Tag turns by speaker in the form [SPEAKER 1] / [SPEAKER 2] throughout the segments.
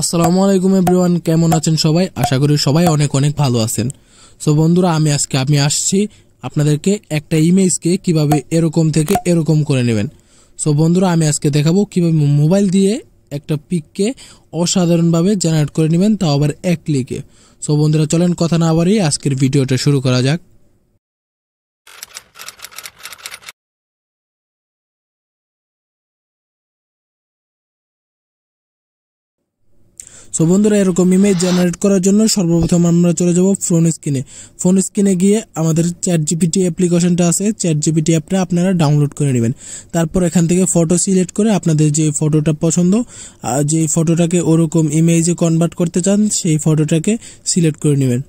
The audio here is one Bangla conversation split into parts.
[SPEAKER 1] আসসালামু আলাইকুম এভরিওয়ান, কেমন আছেন সবাই? আশা করি সবাই অনেক অনেক ভালো আছেন। সো বন্ধুরা, আমি আসছি আপনাদেরকে একটা ইমেজকে কিভাবে এরকম থেকে এরকম করে নেবেন। সো বন্ধুরা, আমি আজকে দেখাবো কিভাবে মোবাইল দিয়ে একটা পিককে অসাধারণভাবে জেনারেট করে নেবেন, তাও আবার এক ক্লিকে। সো বন্ধুরা, চলেন কথা না বাড়িয়ে আজকের ভিডিওটা শুরু করা যাক। সো বন্ধুরা, এরকম ইমেজ জেনারেট করার জন্য সর্বপ্রথম আমরা চলে যাব ফোন স্ক্রিনে গিয়ে আমাদের চ্যাটজিপিটি অ্যাপ্লিকেশনটা আছে, চ্যাটজিপিটি অ্যাপটা আপনারা ডাউনলোড করে নেবেন। তারপর এখান থেকে ফটো সিলেক্ট করে আপনাদের যে ফটোটা পছন্দ, যে ফটোটাকে ওরকম ইমেজে কনভার্ট করতে চান, সেই ফটোটাকে সিলেক্ট করে নেবেন।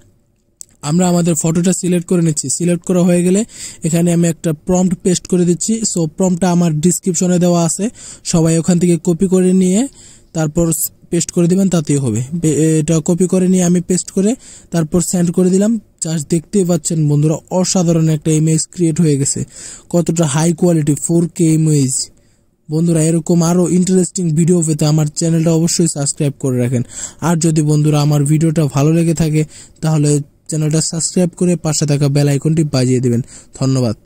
[SPEAKER 1] আমরা আমাদের ফটোটা সিলেক্ট করে নিচ্ছি। সিলেক্ট করা হয়ে গেলে এখানে আমি একটা প্রম্পট পেস্ট করে দিচ্ছি। সো প্রম্পটটা আমার ডিসক্রিপশনে দেওয়া আছে, সবাই ওখান থেকে কপি করে নিয়ে তারপর পেস্ট করে দিবেন, তাতেই হবে। এটা কপি করে নিয়ে আমি পেস্ট করে তারপর সেন্ড করে দিলাম। জাস্ট দেখতেই পাচ্ছেন বন্ধুরা, অসাধারণ একটা ইমেজ ক্রিয়েট হয়ে গেছে। কতটা হাই কোয়ালিটি 4K ইমেজ। বন্ধুরা, এরকম আরও ইন্টারেস্টিং ভিডিও পেতে আমার চ্যানেলটা অবশ্যই সাবস্ক্রাইব করে রাখেন। আর যদি বন্ধুরা আমার ভিডিওটা ভালো লেগে থাকে তাহলে চ্যানেলটা সাবস্ক্রাইব করে পাশে থাকা বেল আইকনটি বাজিয়ে দিবেন। ধন্যবাদ।